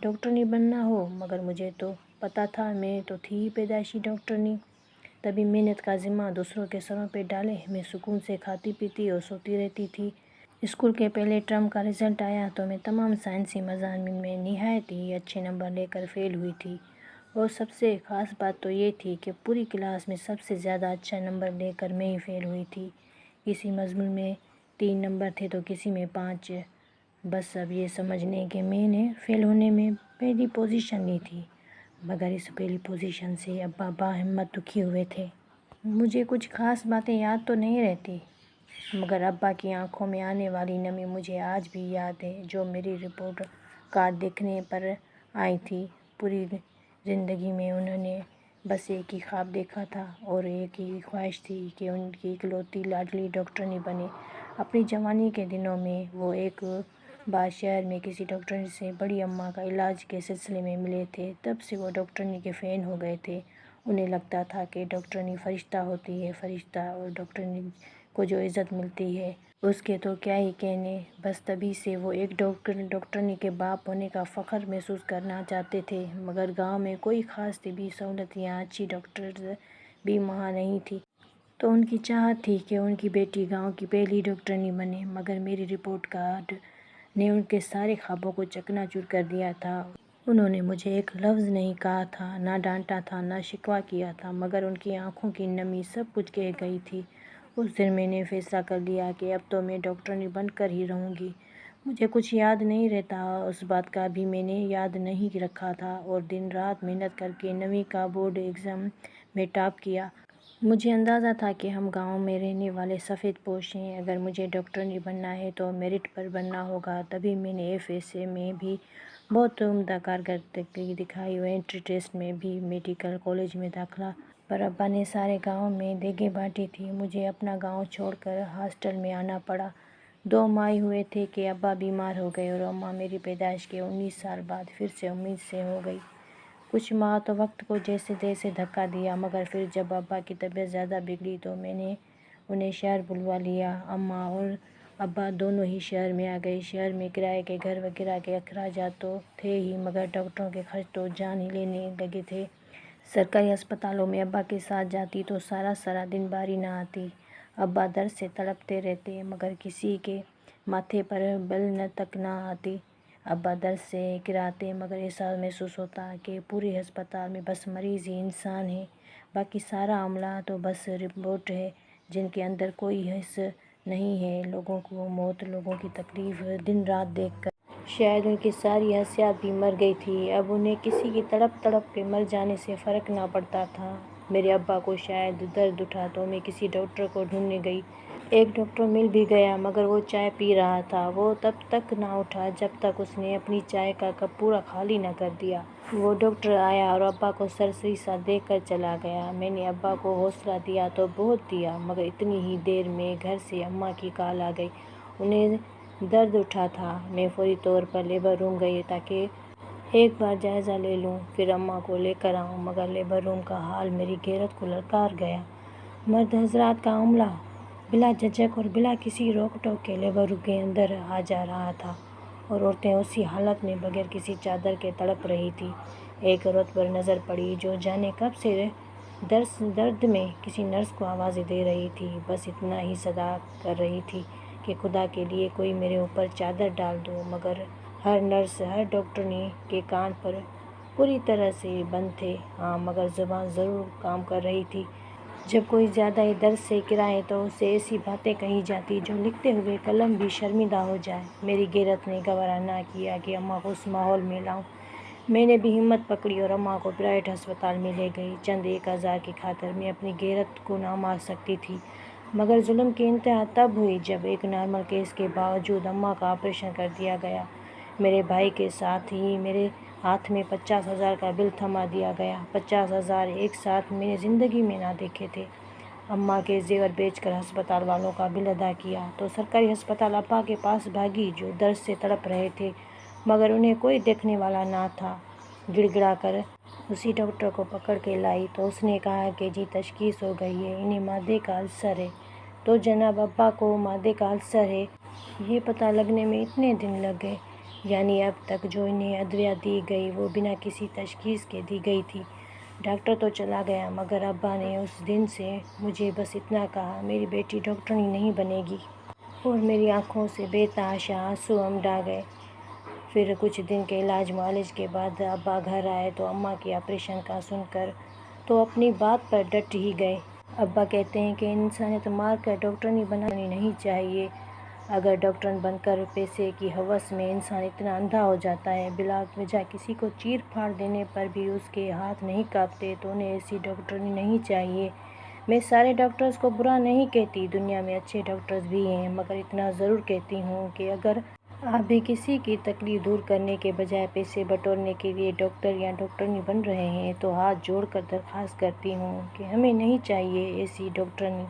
ڈاکٹرنی بننا ہو، مگر مجھے تو پتہ تھا میں تو تھی ہی پیدائشی ڈاکٹرنی۔ تبھی محنت کا ذمہ دوسروں کے سروں پہ ڈالے میں سکون سے کھاتی پیتی اور سوتی رہتی تھی۔ اسکول کے پہلے ٹرم کا رزلٹ آیا تو میں تمام سائنسی مضامین میں نہایت ہی اچھے نمبر لے کر فیل ہوئی تھی، اور سب سے خاص بات تو یہ تھی کہ پوری کلاس میں سب سے زیادہ اچھا نمبر لے کر میں ہی فیل ہوئی تھی۔ کسی مضمون میں 3 نمبر تھے تو کسی میں 5۔ بس اب یہ سمجھ لیں کہ میں نے فیل ہونے میں پہلی پوزیشن لی تھی، مگر اس پہلی پوزیشن سے ابا باہمت دکھی ہوئے تھے۔ مجھے کچھ خاص باتیں یاد تو نہیں رہتی، مگر ابا کی آنکھوں میں آنے والی نمی مجھے آج بھی یاد ہے، جو میری رپورٹ کارڈ دیکھنے پر آئی تھی۔ پوری زندگی میں انہوں نے بس ایک ہی خواب دیکھا تھا اور ایک ہی خواہش تھی کہ ان کی اکلوتی لاڈلی ڈاکٹرنی بنے۔ اپنی جوانی کے دنوں میں وہ ایک بار شہر میں کسی ڈاکٹر سے بڑی اماں کا علاج کے سلسلے میں ملے تھے، تب سے وہ ڈاکٹرنی کے فین ہو گئے تھے۔ انہیں لگتا تھا کہ ڈاکٹرنی فرشتہ ہوتی ہے، فرشتہ، اور ڈاکٹرنی کو جو عزت ملتی ہے اس کے تو کیا ہی کہنے۔ بس تبھی سے وہ ایک ڈاکٹرنی کے باپ ہونے کا فخر محسوس کرنا چاہتے تھے، مگر گاؤں میں کوئی خاص طبی سہولت یا اچھی ڈاکٹرز بھی وہاں نہیں تھی۔ تو ان کی چاہت تھی کہ ان کی بیٹی گاؤں کی پہلی ڈاکٹرنی بنے، مگر میری رپورٹ کارڈ نے ان کے سارے خوابوں کو چکنا چور کر دیا تھا۔ انہوں نے مجھے ایک لفظ نہیں کہا تھا، نہ ڈانٹا تھا، نہ شکوہ کیا تھا، مگر ان کی آنکھوں کی نمی سب کچھ کہہ گئی تھی۔ اس دن میں نے فیصلہ کر لیا کہ اب تو میں ڈاکٹرنی بن کر ہی رہوں گی۔ مجھے کچھ یاد نہیں رہتا، اس بات کا بھی میں نے یاد نہیں رکھا تھا، اور دن رات محنت کر کے 9ویں کا بورڈ ایگزام میں ٹاپ کیا۔ مجھے اندازہ تھا کہ ہم گاؤں میں رہنے والے سفید پوش ہیں، اگر مجھے ڈاکٹرنی بننا ہے تو میرٹ پر بننا ہوگا۔ تبھی میں نے ایف ایس اے میں بھی بہت عمدہ کارکردگی دکھائی اور انٹری ٹیسٹ میں بھی میڈیکل کالج میں داخلہ۔ پر ابا نے سارے گاؤں میں دیگیں بانٹی تھیں، مجھے اپنا گاؤں چھوڑ کر ہاسٹل میں آنا پڑا۔ 2 ماہ ہوئے تھے کہ ابا بیمار ہو گئے اور اماں میری پیدائش کے 19 سال بعد پھر سے امید سے ہو گئی۔ کچھ ماہ تو وقت کو جیسے تیسے دھکا دیا، مگر پھر جب ابا کی طبیعت زیادہ بگڑی تو میں نے انہیں شہر بلوا لیا۔ اماں اور ابا دونوں ہی شہر میں آ گئے۔ شہر میں کرائے کے گھر وغیرہ کے اخراجات تو تھے ہی، مگر ڈاکٹروں کے خرچ تو جان ہی لینے لگے تھے۔ سرکاری ہسپتالوں میں ابا کے ساتھ جاتی تو سارا دن باری نہ آتی۔ ابا درد سے تڑپتے رہتے، مگر کسی کے ماتھے پر بل تک نہ آتی۔ ابا درد سے کراتے، مگر ایسا محسوس ہوتا کہ پورے ہسپتال میں بس مریض ہی انسان ہیں، باقی سارا عملہ تو بس روبوٹ ہے جن کے اندر کوئی حس نہیں ہے۔ لوگوں کو موت، لوگوں کی تکلیف دن رات دیکھ کر شاید ان کی ساری حسیات بھی مر گئی تھی۔ اب انہیں کسی کی تڑپ کے مر جانے سے فرق نہ پڑتا تھا۔ میرے ابا کو شاید درد اٹھا تو میں کسی ڈاکٹر کو ڈھونڈنے گئی۔ ایک ڈاکٹر مل بھی گیا، مگر وہ چائے پی رہا تھا۔ وہ تب تک نہ اٹھا جب تک اس نے اپنی چائے کا کپ پورا خالی نہ کر دیا۔ وہ ڈاکٹر آیا اور ابا کو سرسری سا دیکھ کر چلا گیا۔ میں نے ابا کو حوصلہ دیا تو بہت دیا، مگر اتنی ہی دیر میں گھر سے اماں کی کال آ گئی۔ انہیں درد اٹھا تھا۔ میں فوری طور پر لیبر روم گئی تاکہ ایک بار جائزہ لے لوں، پھر اماں کو لے کر آؤں، مگر لیبر روم کا حال میری غیرت کو للکار گیا۔ مرد حضرات کا عملہ بلا جھجک اور بلا کسی روک ٹوک کے لیبر روم کے اندر آ جا رہا تھا، اور عورتیں اسی حالت میں بغیر کسی چادر کے تڑپ رہی تھیں۔ ایک عورت پر نظر پڑی جو جانے کب سے درد میں کسی نرس کو آوازیں دے رہی تھی، بس اتنا ہی صدا کر رہی تھی کہ خدا کے لیے کوئی میرے اوپر چادر ڈال دو، مگر ہر نرس، ہر ڈاکٹرنی کے کان پر پوری طرح سے بند تھے۔ ہاں، مگر زبان ضرور کام کر رہی تھی۔ جب کوئی زیادہ ہی درد سے کراہے تو اسے ایسی باتیں کہی جاتی جو لکھتے ہوئے قلم بھی شرمندہ ہو جائے۔ میری غیرت نے گوارا نہ کیا کہ اماں کو اس ماحول میں لاؤں۔ میں نے بھی ہمت پکڑی اور اماں کو پرائیویٹ ہسپتال میں لے گئی۔ چند 1000 کی خاطر میں اپنی غیرت کو نہ مار سکتی تھی، مگر ظلم کی انتہا تب ہوئی جب ایک نارمل کیس کے باوجود اماں کا آپریشن کر دیا گیا۔ میرے بھائی کے ساتھ ہی میرے ہاتھ میں 50,000 کا بل تھما دیا گیا۔ 50,000 ایک ساتھ میں نے زندگی میں نہ دیکھے تھے۔ اماں کے زیور بیچ کر ہسپتال والوں کا بل ادا کیا تو سرکاری ہسپتال ابا کے پاس بھاگی جو درد سے تڑپ رہے تھے، مگر انہیں کوئی دیکھنے والا نہ تھا۔ گڑ گڑا کر اسی ڈاکٹر کو پکڑ کے لائی تو اس نے کہا کہ جی تشخیص ہو گئی ہے، انہیں معدے کا السر ہے۔ تو جناب ابا کو معدے کا السر ہے، یہ پتہ لگنے میں اتنے دن لگ گئے۔ یعنی اب تک جو انہیں ادویات دی گئی وہ بنا کسی تشخیص کے دی گئی تھی۔ ڈاکٹر تو چلا گیا مگر ابا نے اس دن سے مجھے بس اتنا کہا، میری بیٹی ڈاکٹرنی نہیں بنے گی، اور میری آنکھوں سے بے تحاشا آنسو امڈا گئے۔ پھر کچھ دن کے علاج معالج کے بعد ابا گھر آئے تو اماں کے آپریشن کا سن کر تو اپنی بات پر ڈٹ ہی گئے۔ ابا کہتے ہیں کہ انسانیت مار کر ڈاکٹرنی بنانی نہیں چاہیے۔ اگر ڈاکٹرن بن کر پیسے کی ہوس میں انسان اتنا اندھا ہو جاتا ہے، بلا وجہ کسی کو چیر پھاڑ دینے پر بھی اس کے ہاتھ نہیں کانپتے، تو انہیں ایسی ڈاکٹرنی نہیں چاہیے۔ میں سارے ڈاکٹرز کو برا نہیں کہتی، دنیا میں اچھے ڈاکٹرز بھی ہیں، مگر اتنا ضرور کہتی ہوں کہ اگر آپ بھی کسی کی تکلیف دور کرنے کے بجائے پیسے بٹورنے کے لیے ڈاکٹر یا ڈاکٹرنی بن رہے ہیں تو ہاتھ جوڑ کر درخواست کرتی ہوں کہ ہمیں نہیں چاہیے ایسی ڈاکٹرنی۔